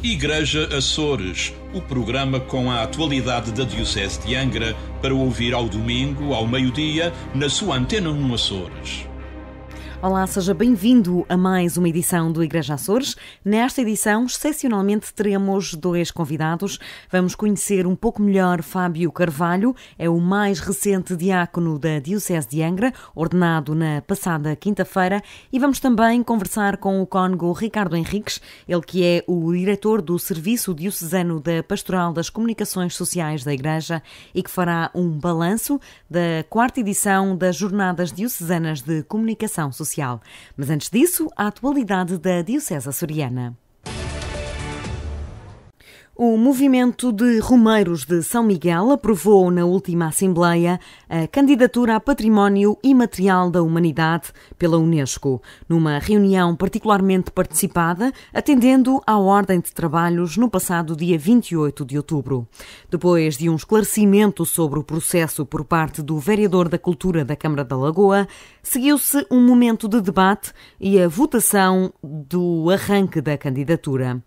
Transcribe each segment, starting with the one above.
Igreja Açores, o programa com a atualidade da Diocese de Angra para ouvir ao domingo, ao meio-dia, na sua Antena 1 Açores. Olá, seja bem-vindo a mais uma edição do Igreja Açores. Nesta edição, excepcionalmente, teremos dois convidados. Vamos conhecer um pouco melhor Fábio Carvalho, é o mais recente diácono da Diocese de Angra, ordenado na passada quinta-feira, e vamos também conversar com o cônego Ricardo Henriques, ele que é o diretor do Serviço Diocesano da Pastoral das Comunicações Sociais da Igreja e que fará um balanço da quarta edição das Jornadas Diocesanas de Comunicação Social. Mas antes disso, a atualidade da Diocese açoriana. O movimento de Romeiros de São Miguel aprovou na última Assembleia a candidatura a Património Imaterial da Humanidade pela Unesco, numa reunião particularmente participada, atendendo à ordem de trabalhos no passado dia 28 de outubro. Depois de um esclarecimento sobre o processo por parte do vereador da Cultura da Câmara da Lagoa, seguiu-se um momento de debate e a votação do arranque da candidatura.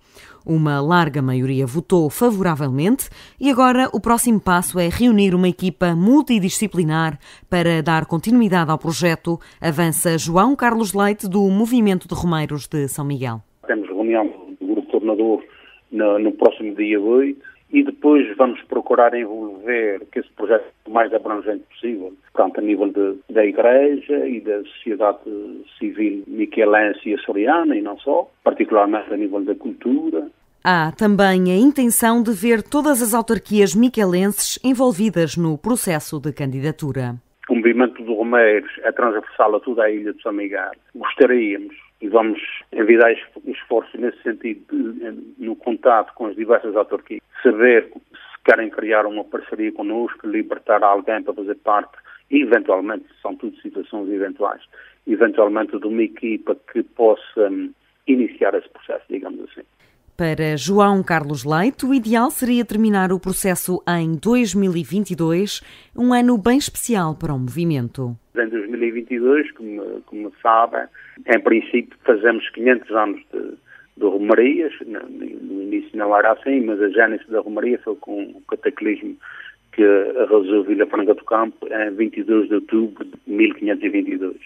Uma larga maioria votou favoravelmente e agora o próximo passo é reunir uma equipa multidisciplinar para dar continuidade ao projeto, avança João Carlos Leite, do Movimento de Romeiros de São Miguel. Temos reunião do grupo tornador no próximo dia 8 e depois vamos procurar envolver que esse projeto o mais abrangente possível, portanto, a nível da Igreja e da sociedade civil miquelense e açoriana, e não só, particularmente a nível da cultura. Há também a intenção de ver todas as autarquias miquelenses envolvidas no processo de candidatura. O movimento do Romeiros é transversal a toda a ilha de São Miguel. Gostaríamos, e vamos envidar esforços nesse sentido, no contato com as diversas autarquias, saber se querem criar uma parceria connosco, libertar alguém para fazer parte, eventualmente, são tudo situações eventuais, eventualmente de uma equipa que possa iniciar esse processo, digamos assim. Para João Carlos Leite, o ideal seria terminar o processo em 2022, um ano bem especial para o movimento. Em 2022, como sabem, em princípio fazemos 500 anos de Romarias, no início não era assim, mas a gênese da Romaria foi com o cataclismo que arrasou Vila Franca do Campo em 22 de outubro de 1522.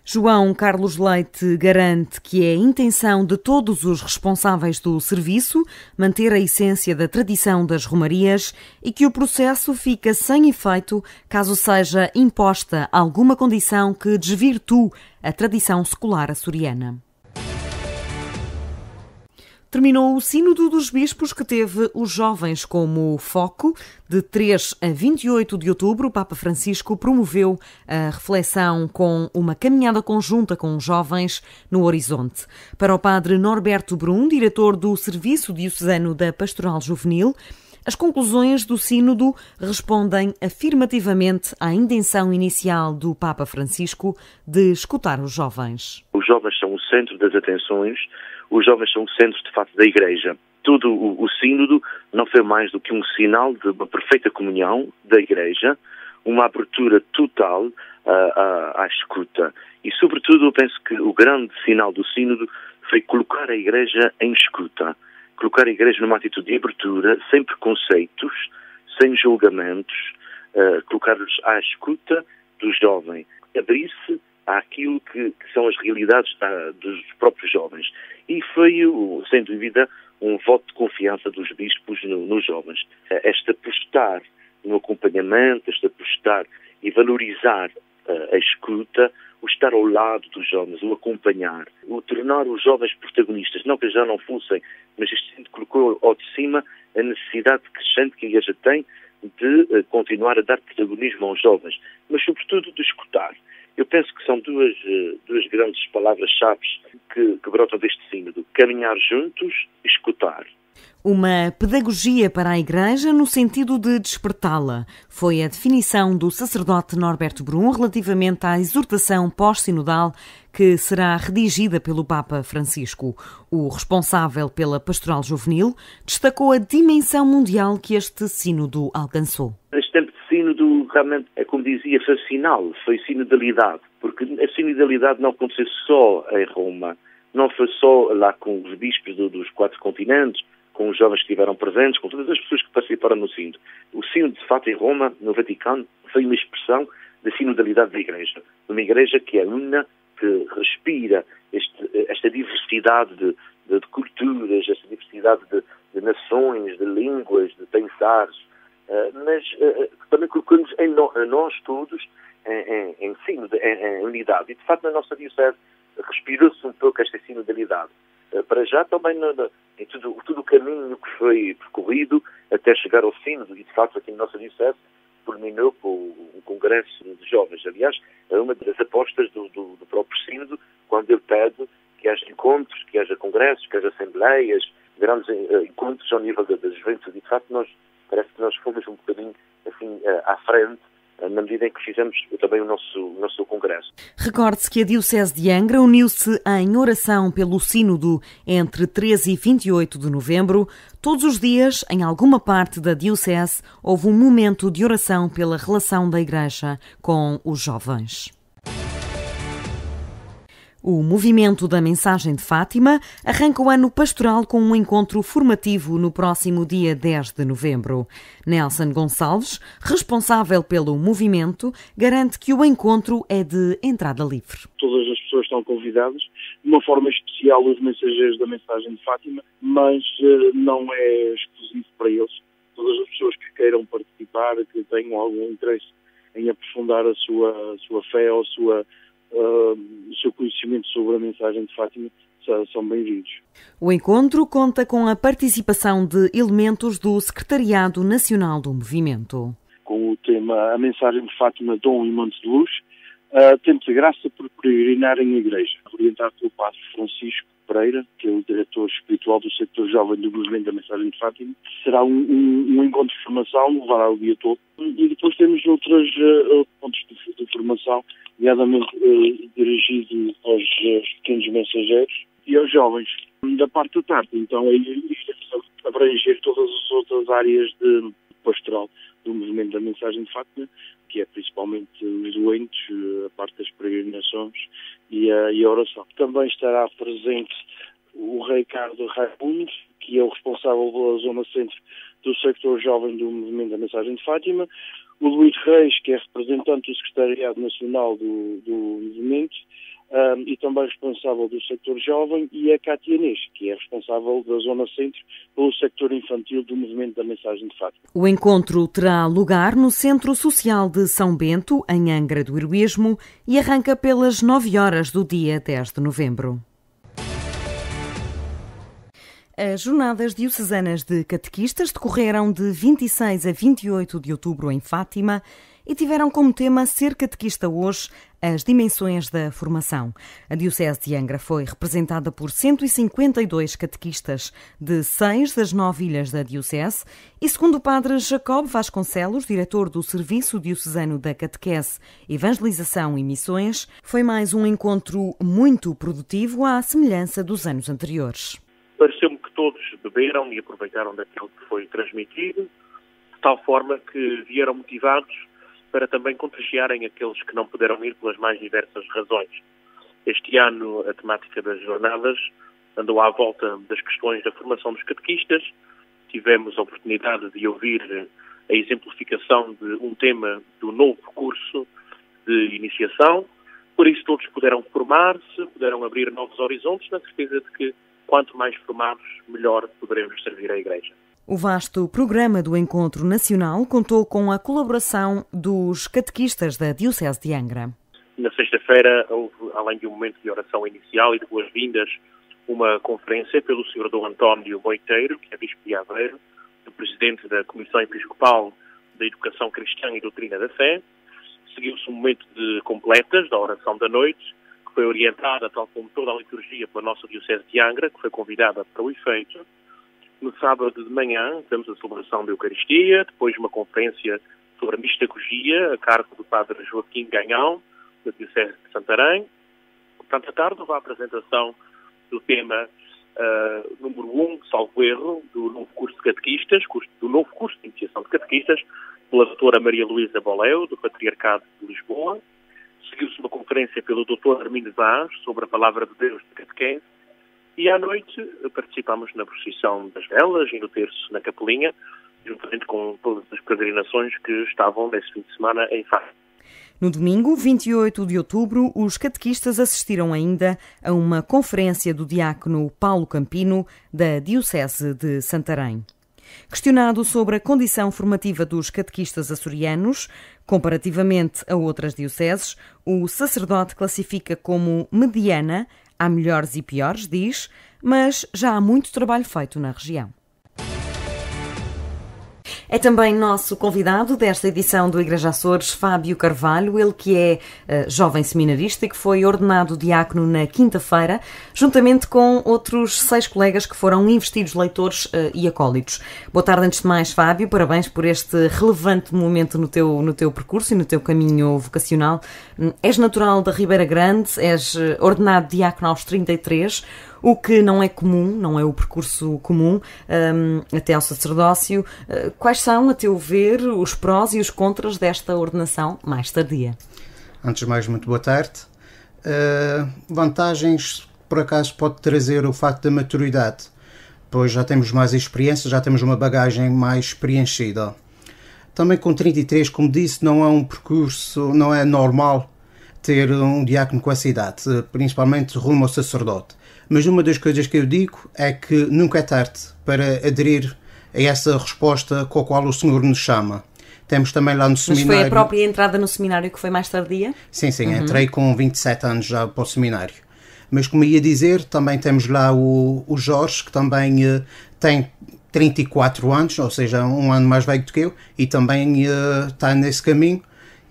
João Carlos Leite garante que é a intenção de todos os responsáveis do serviço manter a essência da tradição das romarias e que o processo fica sem efeito caso seja imposta alguma condição que desvirtue a tradição secular açoriana. Terminou o Sínodo dos Bispos, que teve os jovens como foco. De 3 a 28 de outubro, o Papa Francisco promoveu a reflexão com uma caminhada conjunta com os jovens no horizonte. Para o padre Norberto Brum, diretor do Serviço Diocesano da Pastoral Juvenil, as conclusões do Sínodo respondem afirmativamente à intenção inicial do Papa Francisco de escutar os jovens. Os jovens são o centro das atenções, os jovens são o centro, de facto, da Igreja. Todo o Sínodo não foi mais do que um sinal de uma perfeita comunhão da Igreja, uma abertura total à escuta. E, sobretudo, eu penso que o grande sinal do Sínodo foi colocar a Igreja em escuta. Colocar a Igreja numa atitude de abertura, sem preconceitos, sem julgamentos, colocar-los à escuta do jovem, abrir-se àquilo que são as realidades dos próprios jovens. E foi, sem dúvida, um voto de confiança dos bispos nos jovens. Este apostar no acompanhamento, este apostar e valorizar a escuta, o estar ao lado dos jovens, o acompanhar, o tornar os jovens protagonistas, não que já não fossem, mas isto colocou ao de cima a necessidade crescente que a Igreja tem de continuar a dar protagonismo aos jovens, mas sobretudo de escutar. Eu penso que são duas grandes palavras-chave que brotam deste sínodo: caminhar juntos, escutar. Uma pedagogia para a Igreja no sentido de despertá-la. Foi a definição do sacerdote Norberto Brum relativamente à exortação pós-sinodal que será redigida pelo Papa Francisco. O responsável pela Pastoral Juvenil destacou a dimensão mundial que este sínodo alcançou. Este tempo de sínodo realmente, como dizia, foi sinal, foi sinodalidade, porque a sinodalidade não aconteceu só em Roma, não foi só lá com os bispos dos 4 continentes, com os jovens que estiveram presentes, com todas as pessoas que participaram no sínodo. O sínodo, de fato, em Roma, no Vaticano, foi uma expressão da sinodalidade da Igreja. Uma Igreja que é una, que respira esta diversidade de culturas, esta diversidade de nações, de línguas, de pensares, mas também colocamos em nós todos em sínodo, em unidade. E, de facto, na nossa diocese respirou-se um pouco esta sinodalidade. Para já também em todo o caminho que foi percorrido até chegar ao sínodo, e de facto aqui na nossa diocese culminou com o Congresso de Jovens. Aliás, é uma das apostas do próprio sínodo, quando ele pede que haja encontros, que haja congressos, que haja assembleias, grandes encontros ao nível da juventude. E de facto parece que nós fomos um bocadinho assim à frente, na medida em que fizemos também o nosso congresso. Recorde-se que a Diocese de Angra uniu-se em oração pelo Sínodo entre 13 e 28 de novembro. Todos os dias, em alguma parte da Diocese, houve um momento de oração pela relação da Igreja com os jovens. O movimento da Mensagem de Fátima arranca o ano pastoral com um encontro formativo no próximo dia 10 de novembro. Nelson Gonçalves, responsável pelo movimento, garante que o encontro é de entrada livre. Todas as pessoas estão convidadas, de uma forma especial os mensageiros da Mensagem de Fátima, mas não é exclusivo para eles. Todas as pessoas que queiram participar, que tenham algum interesse em aprofundar a sua fé ou o seu conhecimento sobre a Mensagem de Fátima são bem-vindos. O encontro conta com a participação de elementos do Secretariado Nacional do Movimento. Com o tema A Mensagem de Fátima, Dom e Monte de Luz, tempo de graça por peregrinar em igreja, orientado pelo Padre Francisco Pereira, que é o diretor espiritual do setor jovem do Movimento da Mensagem de Fátima. Será um encontro de formação, levará o dia todo. E depois temos outros pontos de formação, nomeadamente dirigido aos pequenos mensageiros e aos jovens. Da parte da tarde, então, abranger todas as outras áreas de pastoral do Movimento da Mensagem de Fátima, que é principalmente os doentes, a parte das peregrinações e a oração. Também estará presente o Ricardo Raimundo, que é o responsável pela zona centro do sector jovem do Movimento da Mensagem de Fátima, o Luís Reis, que é representante do Secretariado Nacional do Movimento e também responsável do sector jovem, e a Cátia Inês, que é responsável da zona centro pelo sector infantil do Movimento da Mensagem de Fátima. O encontro terá lugar no Centro Social de São Bento, em Angra do Heroísmo, e arranca pelas 9 horas do dia 10 de novembro. As Jornadas Diocesanas de Catequistas decorreram de 26 a 28 de outubro em Fátima e tiveram como tema Ser Catequista Hoje, as dimensões da formação. A Diocese de Angra foi representada por 152 catequistas de 6 das 9 ilhas da Diocese e, segundo o padre Jacob Vasconcelos, diretor do Serviço Diocesano da Catequese, Evangelização e Missões, foi mais um encontro muito produtivo à semelhança dos anos anteriores. Pareceu-me que todos beberam e aproveitaram daquilo que foi transmitido, de tal forma que vieram motivados para também contagiarem aqueles que não puderam ir pelas mais diversas razões. Este ano a temática das jornadas andou à volta das questões da formação dos catequistas. Tivemos a oportunidade de ouvir a exemplificação de um tema do novo curso de iniciação. Por isso todos puderam formar-se, puderam abrir novos horizontes, na certeza de que quanto mais formados, melhor poderemos servir a Igreja. O vasto programa do Encontro Nacional contou com a colaboração dos catequistas da Diocese de Angra. Na sexta-feira houve, além de um momento de oração inicial e de boas-vindas, uma conferência pelo Sr. Dom António Moiteiro, que é Bispo de Aveiro, o Presidente da Comissão Episcopal da Educação Cristã e Doutrina da Fé. Seguiu-se um momento de completas, da oração da noite, que foi orientada, tal como toda a liturgia, pela nossa Diocese de Angra, que foi convidada para o efeito. No sábado de manhã, temos a celebração da Eucaristia, depois uma conferência sobre a mistagogia, a cargo do Padre Joaquim Ganhão, da Diocese de Santarém. Portanto, à tarde houve a apresentação do tema número 1, salvo erro, do novo curso de catequistas, do novo curso de iniciação de catequistas, pela doutora Maria Luísa Boleu, do Patriarcado de Lisboa. Seguiu-se uma conferência pelo Dr. Armindo Vaz sobre a Palavra de Deus de catequese E à noite participamos na procissão das velas e no terço na Capelinha, juntamente com todas as peregrinações que estavam nesse fim de semana em Faro. No domingo, 28 de outubro, os catequistas assistiram ainda a uma conferência do diácono Paulo Campino, da Diocese de Santarém. Questionado sobre a condição formativa dos catequistas açorianos, comparativamente a outras dioceses, o sacerdote classifica como mediana. Há melhores e piores, diz, mas já há muito trabalho feito na região. É também nosso convidado desta edição do Igreja Açores, Fábio Carvalho, ele que é jovem seminarista e que foi ordenado diácono na quinta-feira, juntamente com outros 6 colegas que foram investidos leitores e acólitos. Boa tarde, antes de mais, Fábio, parabéns por este relevante momento no teu percurso e no teu caminho vocacional. És natural da Ribeira Grande, és ordenado diácono aos 33, o que não é comum, não é o percurso comum até ao sacerdócio. Quais são, a teu ver, os prós e os contras desta ordenação mais tardia? Antes de mais, muito boa tarde. Vantagens, por acaso, pode trazer o facto da maturidade, pois já temos mais experiência, já temos uma bagagem mais preenchida. Também com 33, como disse, não é um percurso, não é normal ter um diácono com essa idade, principalmente rumo ao sacerdote. Mas uma das coisas que eu digo é que nunca é tarde para aderir a essa resposta com a qual o Senhor nos chama. Temos também lá no seminário... Mas foi a própria entrada no seminário que foi mais tardia? Sim, entrei com 27 anos já para o seminário. Mas como ia dizer, também temos lá o Jorge, que também tem 34 anos, ou seja, um ano mais velho do que eu, e também está nesse caminho.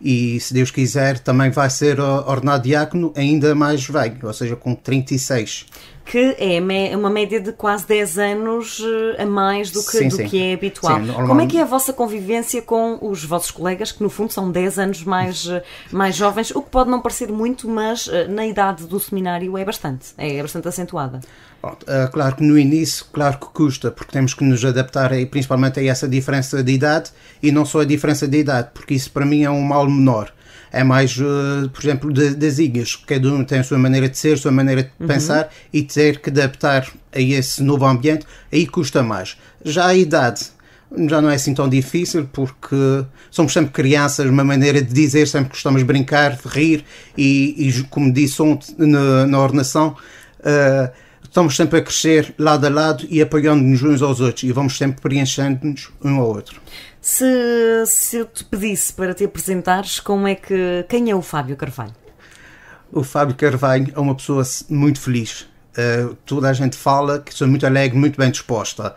E, se Deus quiser, também vai ser ordenado diácono ainda mais velho, ou seja, com 36. Que é uma média de quase 10 anos a mais do que é habitual. Sim, como é que é a vossa convivência com os vossos colegas, que no fundo são 10 anos mais jovens, o que pode não parecer muito, mas na idade do seminário é bastante acentuada? Claro que no início, claro que custa, porque temos que nos adaptar principalmente a essa diferença de idade, e não só a diferença de idade, porque isso para mim é um mal menor. É mais, por exemplo, das ilhas. Cada um tem a sua maneira de ser, a sua maneira de pensar, e ter que adaptar a esse novo ambiente, aí custa mais. Já a idade já não é assim tão difícil, porque somos sempre crianças, uma maneira de dizer, sempre gostamos de brincar, de rir, e como disse ontem na ordenação, estamos sempre a crescer lado a lado e apoiando-nos uns aos outros, e vamos sempre preenchendo-nos um ao outro. Se eu te pedisse para te apresentares, quem é o Fábio Carvalho? O Fábio Carvalho é uma pessoa muito feliz. Toda a gente fala que sou muito alegre, muito bem disposta.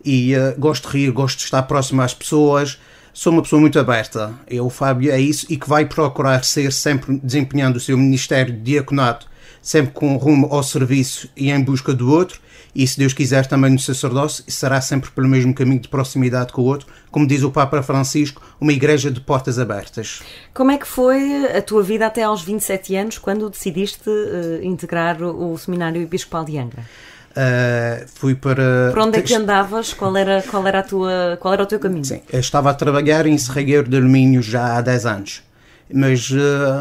E gosto de rir, gosto de estar próximo às pessoas. Sou uma pessoa muito aberta. O Fábio é isso, e que vai procurar ser sempre desempenhando o seu ministério de diaconato, sempre com rumo ao serviço e em busca do outro. E, se Deus quiser, também no sacerdócio, será sempre pelo mesmo caminho de proximidade com o outro, como diz o Papa Francisco, uma igreja de portas abertas. Como é que foi a tua vida até aos 27 anos, quando decidiste integrar o Seminário Episcopal de Angra? Fui para... Por onde é que andavas? Qual era o teu caminho? Sim, eu estava a trabalhar em serralheiro de alumínio já há 10 anos. Mas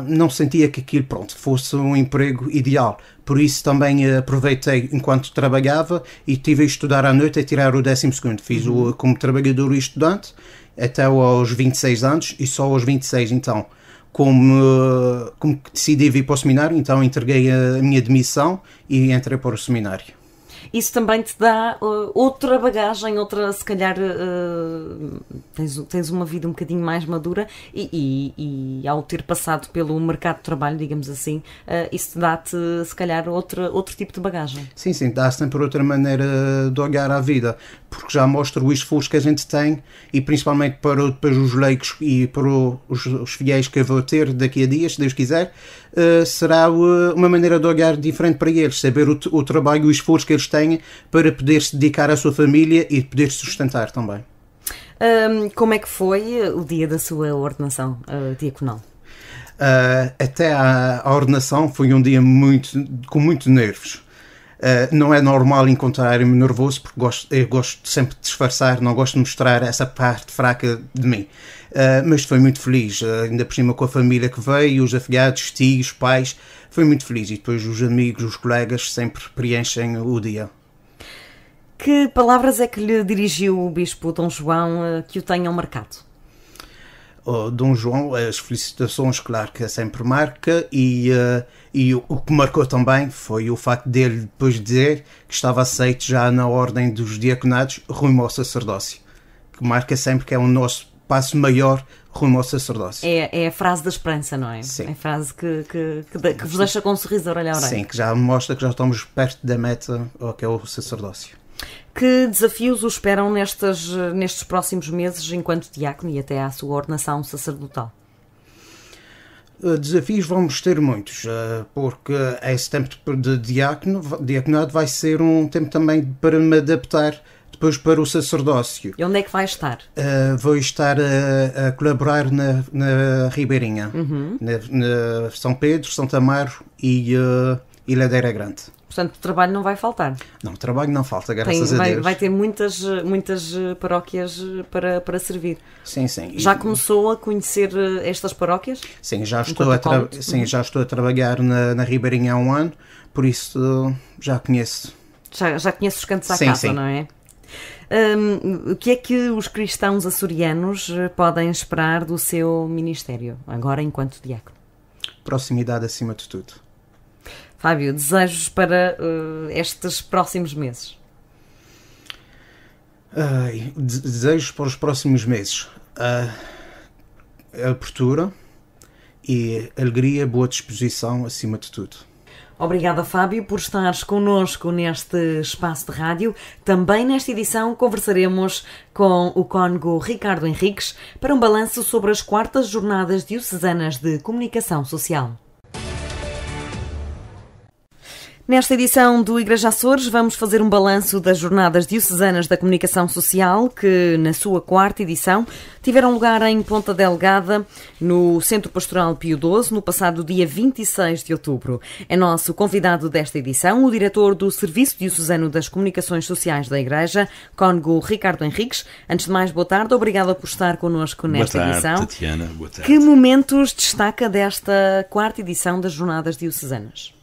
não sentia que aquilo, fosse um emprego ideal. Por isso também aproveitei enquanto trabalhava e estive a estudar à noite a tirar o 12º. Fiz como trabalhador e estudante até aos 26 anos, e só aos 26, então, como decidi vir para o seminário, então entreguei a minha demissão e entrei para o seminário. Isso também te dá outra bagagem, se calhar tens uma vida um bocadinho mais madura, e ao ter passado pelo mercado de trabalho, digamos assim, isso te dá-te, se calhar, outro tipo de bagagem. Sim, dá sempre outra maneira de olhar à vida, porque já mostra o esforço que a gente tem, e principalmente para os leigos e para os fiéis que eu vou ter daqui a dias, se Deus quiser, será uma maneira de olhar diferente para eles, saber o trabalho e o esforço que eles têm para poder se dedicar à sua família e poder se sustentar também. Como é que foi o dia da sua ordenação diaconal? Até a ordenação foi um dia com muito nervos. Não é normal encontrar-me nervoso, porque eu gosto sempre de disfarçar, não gosto de mostrar essa parte fraca de mim. Mas foi muito feliz, ainda por cima com a família que veio, os afilhados, tios, pais, foi muito feliz. E depois os amigos, os colegas sempre preenchem o dia. Que palavras é que lhe dirigiu o Bispo Dom João que o tenham marcado? Dom João, as felicitações, claro que sempre marca, e o que marcou também foi o facto dele depois dizer que estava aceito já na ordem dos diaconatos rumo ao sacerdócio, que marca sempre que é o nosso passo maior rumo ao sacerdócio. É a frase da esperança, não é? Sim. É a frase que vos deixa com um sorriso de orelha a orelha. Sim, que já mostra que já estamos perto da meta, que é o sacerdócio. Que desafios o esperam nestes próximos meses enquanto diácono e até à sua ordenação sacerdotal? Desafios vamos ter muitos, porque esse tempo de diaconado vai ser um tempo também para me adaptar depois para o sacerdócio. E onde é que vai estar? Vou estar a colaborar na Ribeirinha, na São Pedro, Santa Amaro e Ladeira Grande. Portanto, o trabalho não vai faltar. Não, o trabalho não falta, graças a Deus. Vai ter muitas paróquias para servir. Sim, sim. Já começou a conhecer estas paróquias? Sim, já estou a trabalhar na Ribeirinha há um ano, por isso já conheço. Já conheço os cantos à casa, não é? O que é que os cristãos açorianos podem esperar do seu ministério, agora enquanto diácono? Proximidade acima de tudo. Fábio, desejos para estes próximos meses? Desejos para os próximos meses. Abertura e alegria, boa disposição acima de tudo. Obrigada, Fábio, por estares connosco neste espaço de rádio. Também nesta edição conversaremos com o cônego Ricardo Henriques para um balanço sobre as 4ª Jornadas Diocesanas de Comunicação Social. Nesta edição do Igreja Açores vamos fazer um balanço das Jornadas Diocesanas da Comunicação Social que, na sua 4ª edição, tiveram lugar em Ponta Delgada, no Centro Pastoral Pio XII, no passado dia 26 de outubro. É nosso convidado desta edição, o diretor do Serviço Diocesano das Comunicações Sociais da Igreja, cônego Ricardo Henriques. Antes de mais, boa tarde, obrigada por estar connosco nesta edição. Boa tarde, Tatiana. Boa tarde. Que momentos destaca desta 4ª edição das Jornadas Diocesanas?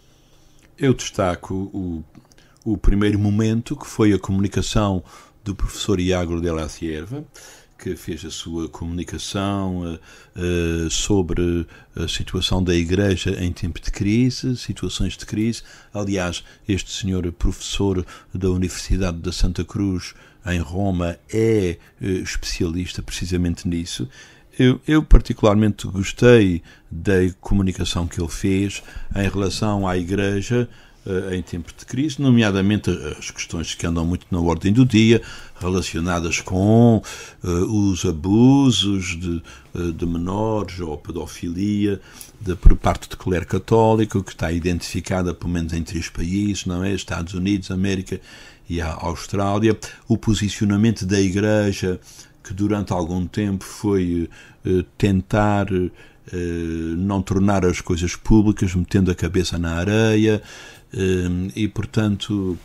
Eu destaco o primeiro momento, que foi a comunicação do professor Iago de la Cierva, que fez a sua comunicação sobre a situação da Igreja em tempo de crise, situações de crise. Aliás, este senhor professor da Universidade da Santa Cruz, em Roma, é especialista precisamente nisso. Eu particularmente gostei da comunicação que ele fez em relação à Igreja em tempo de crise, nomeadamente as questões que andam muito na ordem do dia, relacionadas com os abusos de menores ou pedofilia por parte do clero católico, que está identificada pelo menos em 3 países, não é? Estados Unidos, América e a Austrália. O posicionamento da Igreja, que durante algum tempo foi tentar não tornar as coisas públicas, metendo a cabeça na areia, e, portanto,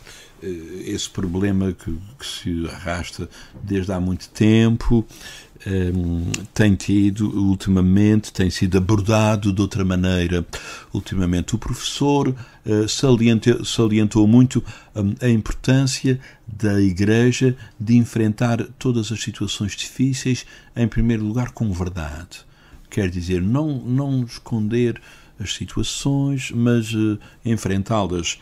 esse problema que se arrasta desde há muito tempo tem sido abordado de outra maneira. Ultimamente o professor salientou muito a importância da Igreja de enfrentar todas as situações difíceis, em primeiro lugar com verdade. Quer dizer, não esconder as situações, mas enfrentá-las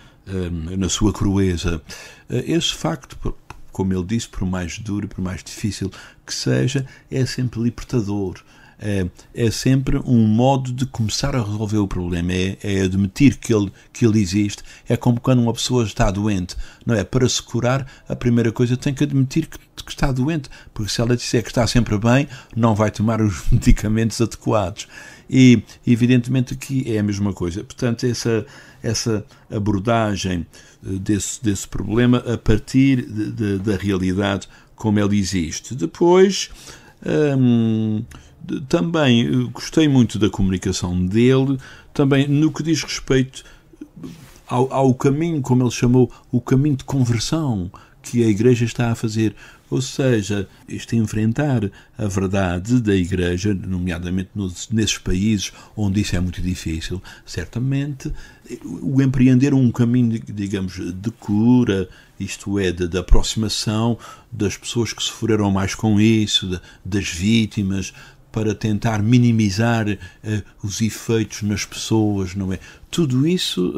na sua crueza. Esse facto, como ele disse, por mais duro, por mais difícil que seja, é sempre libertador. É sempre um modo de começar a resolver o problema, é admitir que ele existe. É como quando uma pessoa está doente, não é? Para se curar, a primeira coisa tem que admitir que está doente, porque se ela disser que está sempre bem, não vai tomar os medicamentos adequados. E, evidentemente, aqui é a mesma coisa. Portanto, essa abordagem desse problema a partir da realidade como ela existe. Depois, também gostei muito da comunicação dele, também no que diz respeito há o caminho, como ele chamou, o caminho de conversão que a Igreja está a fazer. Ou seja, este enfrentar a verdade da Igreja, nomeadamente nesses países onde isso é muito difícil, certamente, o empreender um caminho, digamos, de cura, isto é, de aproximação das pessoas que sofreram mais com isso, das vítimas, para tentar minimizar os efeitos nas pessoas, não é? Tudo isso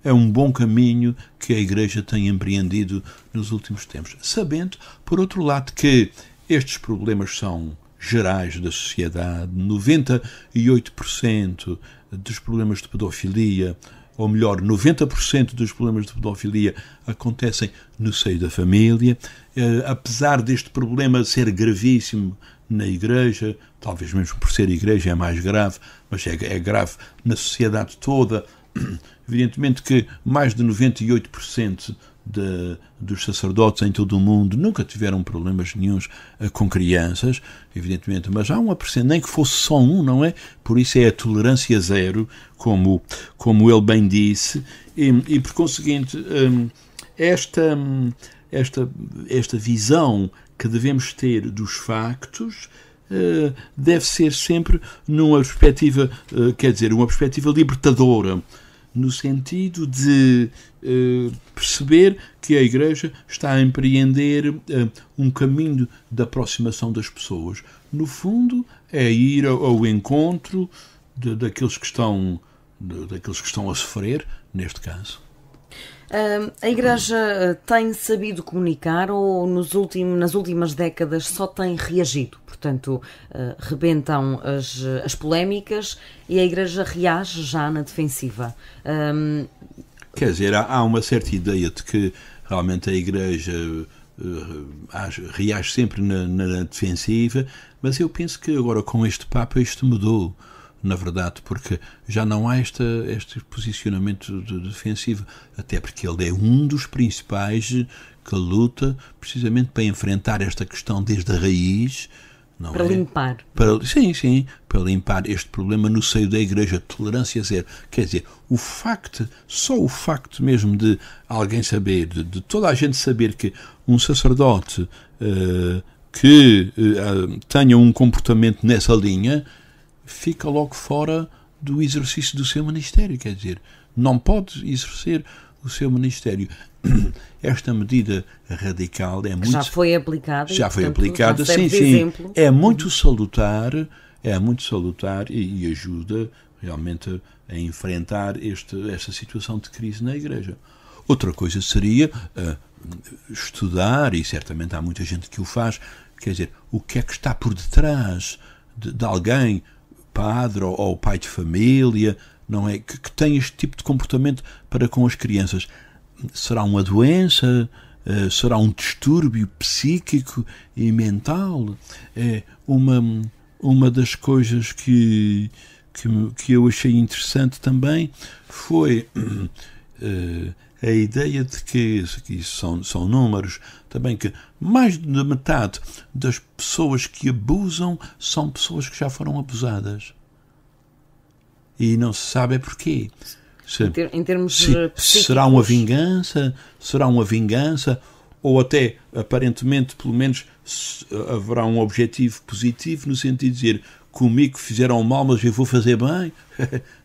é um bom caminho que a Igreja tem empreendido nos últimos tempos, sabendo, por outro lado, que estes problemas são gerais da sociedade. 98% dos problemas de pedofilia, ou melhor, 90% dos problemas de pedofilia acontecem no seio da família. Apesar deste problema ser gravíssimo na Igreja, talvez mesmo por ser Igreja é mais grave, mas é grave na sociedade toda. Evidentemente que mais de 98% dos sacerdotes em todo o mundo nunca tiveram problemas nenhuns com crianças, evidentemente, mas há 1%, nem que fosse só um, não é? Por isso é a tolerância zero, como ele bem disse, e por conseguinte, esta visão que devemos ter dos factos deve ser sempre numa perspectiva, uma perspectiva libertadora, no sentido de perceber que a Igreja está a empreender um caminho de aproximação das pessoas. No fundo, é ir ao encontro daqueles que estão a sofrer, neste caso. A Igreja tem sabido comunicar ou nas últimas décadas só tem reagido? Portanto, rebentam as polémicas e a Igreja reage já na defensiva. Quer dizer, há uma certa ideia de que realmente a Igreja reage sempre na defensiva, mas eu penso que agora com este Papa isto mudou, na verdade, porque já não há este posicionamento defensivo, até porque ele é um dos principais que luta precisamente para enfrentar esta questão desde a raiz. Não para é? Limpar. Sim, para limpar este problema no seio da Igreja, tolerância zero. Quer dizer, só o facto mesmo de alguém saber, de toda a gente saber que um sacerdote que tenha um comportamento nessa linha, fica logo fora do exercício do seu ministério, quer dizer, não pode exercer o seu ministério. Esta medida radical é muito... Já foi aplicada. Já foi aplicada, sim. É muito salutar e ajuda realmente a enfrentar esta situação de crise na Igreja. Outra coisa seria estudar, e certamente há muita gente que o faz, quer dizer, o que é que está por detrás de alguém, padre ou pai de família, não é, que tem este tipo de comportamento para com as crianças. Será uma doença? Será um distúrbio psíquico e mental? Uma das coisas que eu achei interessante também foi a ideia de que são números também, que mais de metade das pessoas que abusam são pessoas que já foram abusadas. E não se sabe é porquê. Em termos psíquicos. Será uma vingança, ou até, aparentemente, pelo menos, haverá um objetivo positivo, no sentido de dizer, comigo fizeram mal, mas eu vou fazer bem.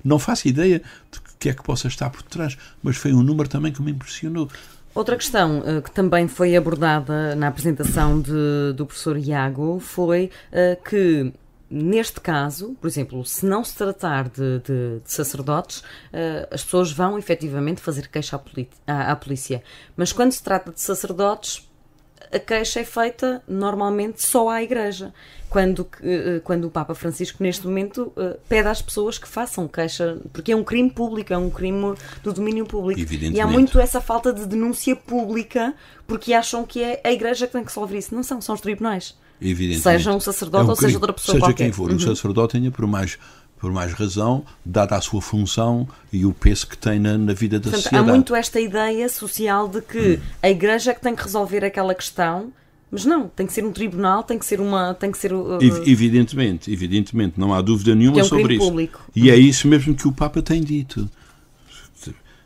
Não faço ideia de que é que possa estar por trás, mas foi um número também que me impressionou. Outra questão que também foi abordada na apresentação do professor Iago foi que, neste caso, por exemplo, se não se tratar de sacerdotes, as pessoas vão efetivamente fazer queixa à polícia. Mas quando se trata de sacerdotes, a queixa é feita normalmente só à Igreja. Quando o Papa Francisco, neste momento, pede às pessoas que façam queixa, porque é um crime público, é um crime do domínio público. E há muito essa falta de denúncia pública, porque acham que é a Igreja que tem que resolver isso. Não são os tribunais. Seja um sacerdote ou seja outra pessoa qualquer. Seja quem for, o sacerdote tenha por mais razão, dada a sua função e o peso que tem na vida da sociedade. Há muito esta ideia social de que a Igreja é que tem que resolver aquela questão, mas não, tem que ser um tribunal, tem que ser Evidentemente, não há dúvida nenhuma sobre isso. Público. E é isso mesmo que o Papa tem dito.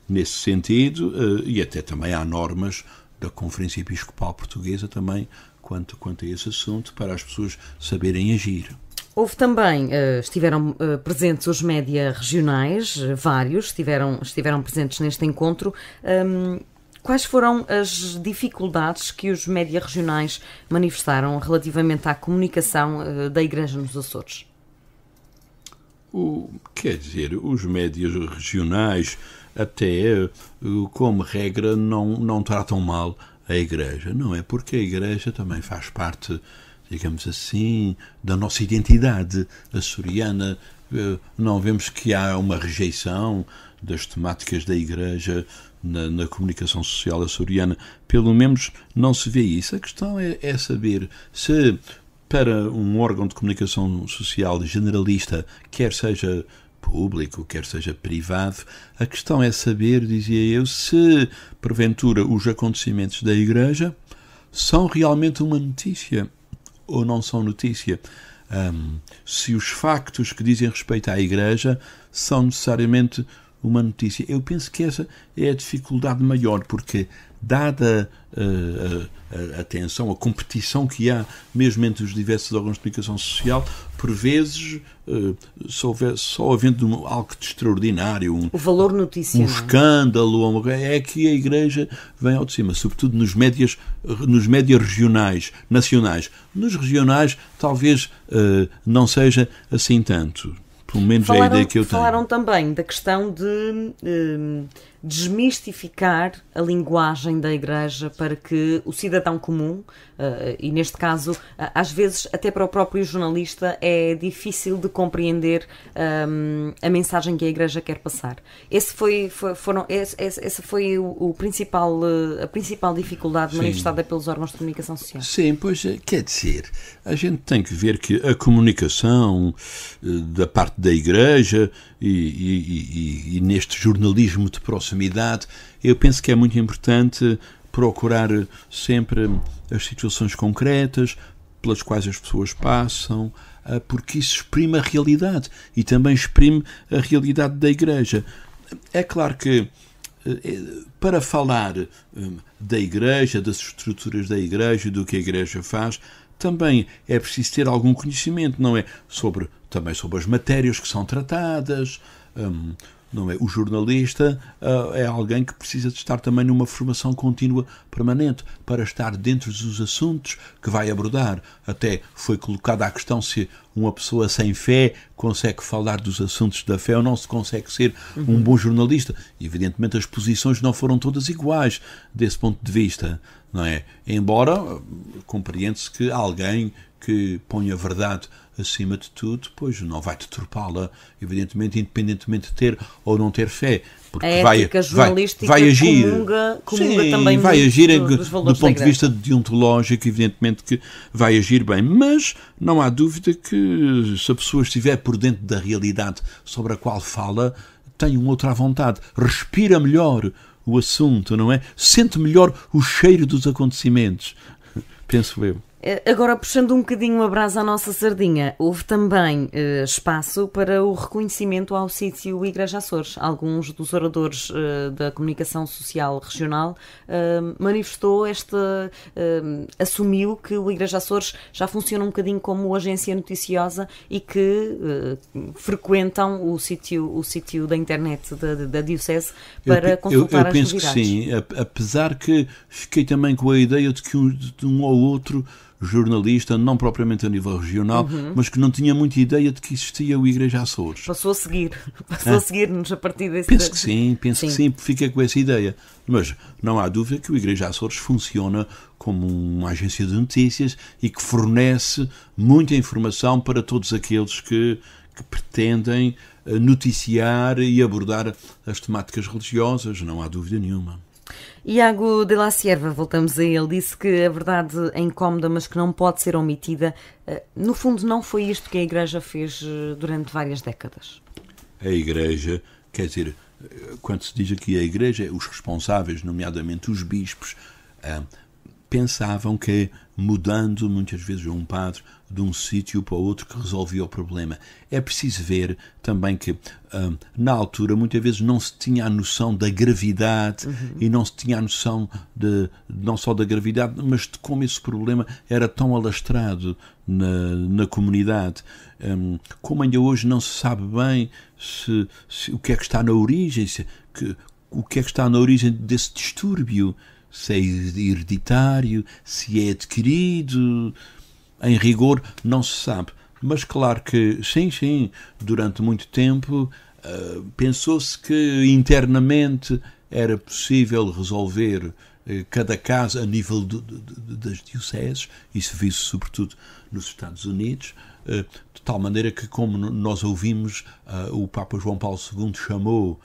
nesse sentido, e até também há normas da Conferência Episcopal Portuguesa também quanto a esse assunto, para as pessoas saberem agir. Houve também, estiveram presentes os média regionais, vários, estiveram presentes neste encontro. Quais foram as dificuldades que os média regionais manifestaram relativamente à comunicação da Igreja nos Açores? Quer dizer, os médias regionais, até como regra, não tratam mal a Igreja. Não é? Porque a Igreja também faz parte, digamos assim, da nossa identidade açoriana. Não vemos que há uma rejeição das temáticas da Igreja na comunicação social açoriana. Pelo menos não se vê isso. A questão é saber se, para um órgão de comunicação social generalista, quer seja público, quer seja privado, a questão é saber, dizia eu, se, porventura, os acontecimentos da Igreja são realmente uma notícia ou não são notícia. Se os factos que dizem respeito à Igreja são necessariamente uma notícia. Eu penso que essa é a dificuldade maior, porque, dada a tensão, a competição que há mesmo entre os diversos órgãos de comunicação social, por vezes, só havendo algo de extraordinário, o valor notícia, um escândalo, é que a Igreja vem ao de cima, sobretudo nos médias regionais, nacionais. Nos regionais, talvez não seja assim tanto. Pelo menos é a ideia que eu tenho. Falaram também da questão de desmistificar a linguagem da Igreja para que o cidadão comum, e neste caso, às vezes até para o próprio jornalista, é difícil de compreender a mensagem que a Igreja quer passar. Essa foi a principal dificuldade manifestada pelos órgãos de comunicação social. Sim, pois quer dizer, a gente tem que ver que a comunicação da parte da Igreja e neste jornalismo de proximidade, eu penso que é muito importante procurar sempre as situações concretas pelas quais as pessoas passam, porque isso exprime a realidade e também exprime a realidade da Igreja. É claro que para falar da Igreja, das estruturas da Igreja e do que a Igreja faz, também é preciso ter algum conhecimento, não é? Também sobre as matérias que são tratadas, não é? O jornalista é alguém que precisa de estar também numa formação contínua permanente para estar dentro dos assuntos que vai abordar. Até foi colocada a questão se uma pessoa sem fé consegue falar dos assuntos da fé ou não, se consegue ser um bom jornalista. Evidentemente as posições não foram todas iguais desse ponto de vista, não é? Embora compreende-se que alguém que põe a verdade acima de tudo, pois não vai deturpá-la, evidentemente, independentemente de ter ou não ter fé. Porque a ética jornalística vai agir, comunga também vai agir dos valores do ponto de vista deontológico, evidentemente que vai agir bem, mas não há dúvida que se a pessoa estiver por dentro da realidade sobre a qual fala, tem outra vontade, respira melhor o assunto, não é? Sente melhor o cheiro dos acontecimentos, penso eu. Agora, puxando um bocadinho a brasa à nossa sardinha, houve também espaço para o reconhecimento ao sítio Igreja Açores. Alguns dos oradores da comunicação social regional assumiu que o Igreja Açores já funciona um bocadinho como agência noticiosa e que frequentam o sítio da internet da Diocese para consultar as novidades. Eu penso que sim, apesar que fiquei também com a ideia de que um ou outro jornalista, não propriamente a nível regional, mas que não tinha muita ideia de que existia o Igreja Açores. Passou a seguir-nos a partir desse... Penso que sim, fica com essa ideia. Mas não há dúvida que o Igreja Açores funciona como uma agência de notícias e que fornece muita informação para todos aqueles que pretendem noticiar e abordar as temáticas religiosas, não há dúvida nenhuma. Iago de la Cierva, voltamos a ele, disse que a verdade é incómoda, mas que não pode ser omitida. No fundo, não foi isto que a Igreja fez durante várias décadas? A Igreja, quer dizer, quando se diz aqui a Igreja, os responsáveis, nomeadamente os bispos, pensavam que mudando muitas vezes um padre de um sítio para o outro que resolvia o problema. É preciso ver também que na altura muitas vezes não se tinha a noção da gravidade e não se tinha a noção não só da gravidade, mas de como esse problema era tão alastrado na comunidade. Como ainda hoje não se sabe bem o que é que está na origem, o que é que está na origem desse distúrbio, se é hereditário, se é adquirido, em rigor não se sabe. Mas claro que sim, durante muito tempo pensou-se que internamente era possível resolver cada caso a nível das dioceses, isso viu-se sobretudo nos Estados Unidos, de tal maneira que, como nós ouvimos, o Papa João Paulo II chamou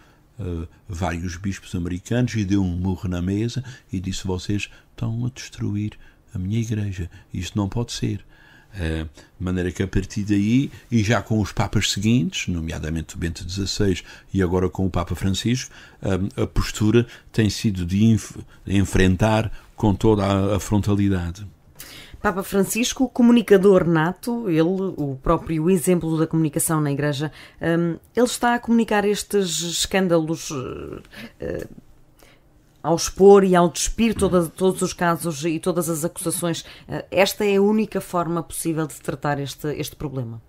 vários bispos americanos e deu um murro na mesa e disse: vocês estão a destruir a minha igreja, isto não pode ser. De maneira que a partir daí, e já com os papas seguintes, nomeadamente o Bento XVI e agora com o Papa Francisco, a postura tem sido de enfrentar com toda a frontalidade. Papa Francisco, comunicador nato, ele, o próprio exemplo da comunicação na Igreja, ele está a comunicar estes escândalos ao expor e ao despir todos os casos e todas as acusações. Esta é a única forma possível de tratar este problema?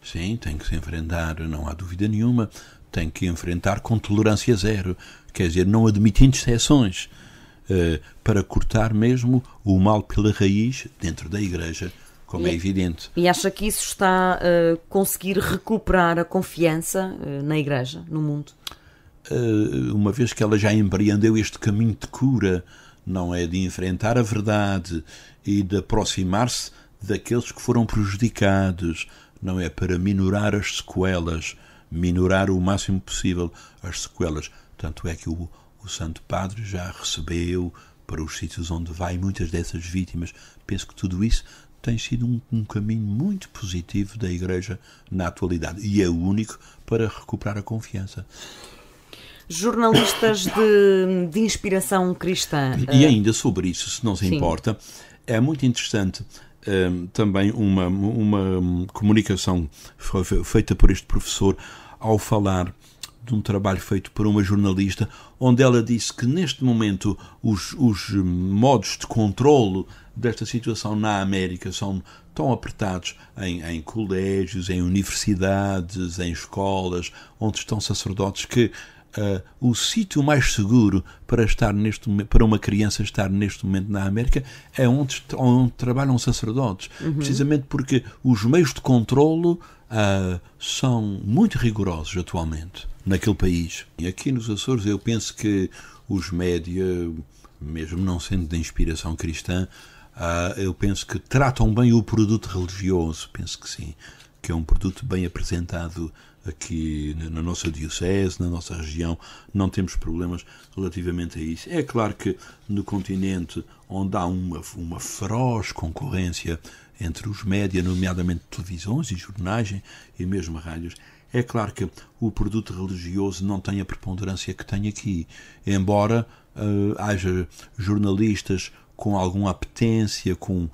Sim, tem que se enfrentar, não há dúvida nenhuma, tem que enfrentar com tolerância zero, quer dizer, não admitindo exceções, para cortar mesmo o mal pela raiz dentro da Igreja, como é evidente. E acha que isso está a conseguir recuperar a confiança na Igreja, no mundo? Uma vez que ela já empreendeu este caminho de cura, não é, de enfrentar a verdade e de aproximar-se daqueles que foram prejudicados, não é, para minorar as sequelas, minorar o máximo possível as sequelas. Tanto é que o Santo Padre já recebeu para os sítios onde vai muitas dessas vítimas. Penso que tudo isso tem sido um caminho muito positivo da Igreja na atualidade e é o único para recuperar a confiança. Jornalistas de inspiração cristã. E ainda sobre isso, se não se importa, é muito interessante também uma comunicação feita por este professor ao falar de um trabalho feito por uma jornalista, onde ela disse que neste momento os modos de controlo desta situação na América são tão apertados em colégios, em universidades, em escolas, onde estão sacerdotes, que o sítio mais seguro para uma criança estar neste momento na América é onde trabalham sacerdotes, precisamente porque os meios de controlo são muito rigorosos atualmente naquele país. E aqui nos Açores eu penso que os média, mesmo não sendo de inspiração cristã, eu penso que tratam bem o produto religioso, penso que sim, que é um produto bem apresentado aqui na nossa diocese, na nossa região, não temos problemas relativamente a isso. É claro que no continente, onde há uma feroz concorrência entre os média, nomeadamente televisões e jornais e mesmo rádios, é claro que o produto religioso não tem a preponderância que tem aqui, embora haja jornalistas com alguma apetência, com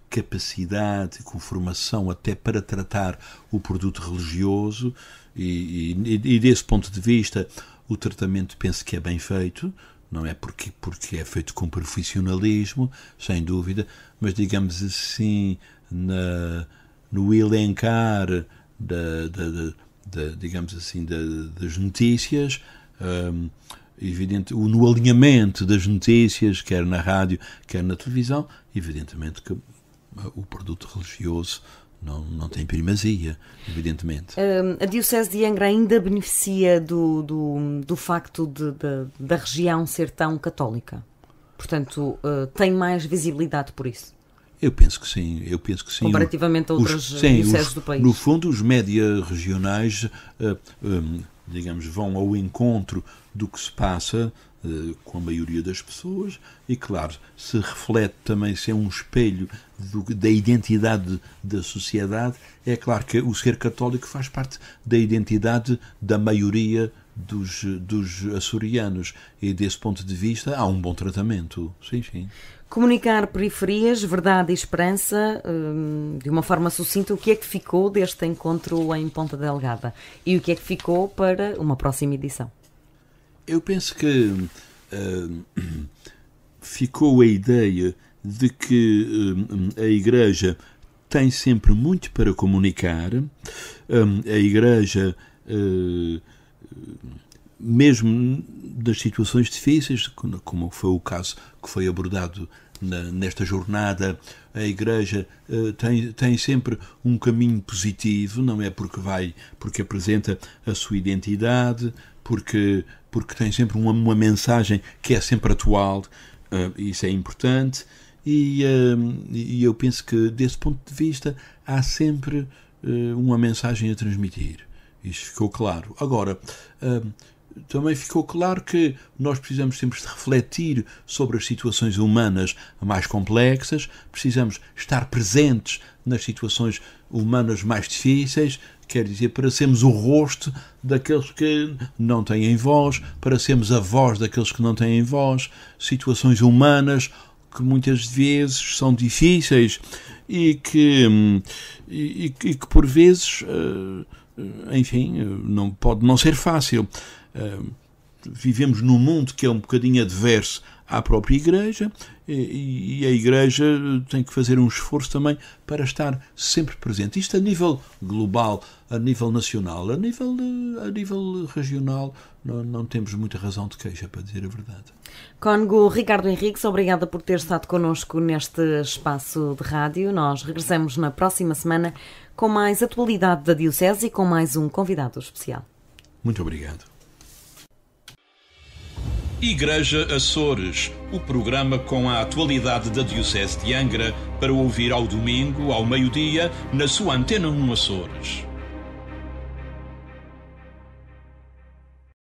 capacidade, com formação até para tratar o produto religioso e desse ponto de vista o tratamento penso que é bem feito, não é porque é feito com profissionalismo, sem dúvida, mas digamos assim no elencar digamos assim das notícias, evidente, no alinhamento das notícias, quer na rádio, quer na televisão, evidentemente que o produto religioso não tem primazia, evidentemente. A Diocese de Angra ainda beneficia do facto da região ser tão católica? Portanto, tem mais visibilidade por isso? Eu penso que sim. Comparativamente a outras dioceses do país. No fundo, os média regionais, digamos, vão ao encontro do que se passa com a maioria das pessoas e, claro, se reflete também, se é um espelho da identidade da sociedade. É claro que o ser católico faz parte da identidade da maioria dos açorianos, e desse ponto de vista há um bom tratamento. Sim, sim. Comunicar periferias, verdade e esperança, de uma forma sucinta, o que é que ficou deste encontro em Ponta Delgada e o que é que ficou para uma próxima edição? Eu penso que ficou a ideia de que a Igreja tem sempre muito para comunicar. A Igreja, mesmo das situações difíceis, como foi o caso que foi abordado nesta jornada, a Igreja tem sempre um caminho positivo, não é porque apresenta a sua identidade, porque tem sempre uma mensagem que é sempre atual, isso é importante, e eu penso que, desse ponto de vista, há sempre uma mensagem a transmitir. Isso ficou claro. Agora, também ficou claro que nós precisamos sempre de refletir sobre as situações humanas mais complexas, precisamos estar presentes nas situações humanas mais difíceis, quer dizer, para sermos o rosto daqueles que não têm voz, para sermos a voz daqueles que não têm voz, situações humanas que muitas vezes são difíceis e que por vezes, enfim, não pode não ser fácil. Vivemos num mundo que é um bocadinho adverso à própria Igreja, e a Igreja tem que fazer um esforço também para estar sempre presente. Isto a nível global, a nível nacional, a nível regional, não temos muita razão de queixa, para dizer a verdade. Cônego Ricardo Henriques, obrigada por ter estado connosco neste espaço de rádio. Nós regressamos na próxima semana com mais atualidade da Diocese e com mais um convidado especial. Muito obrigado. Igreja Açores, o programa com a atualidade da Diocese de Angra, para ouvir ao domingo, ao meio-dia, na sua Antena 1 Açores.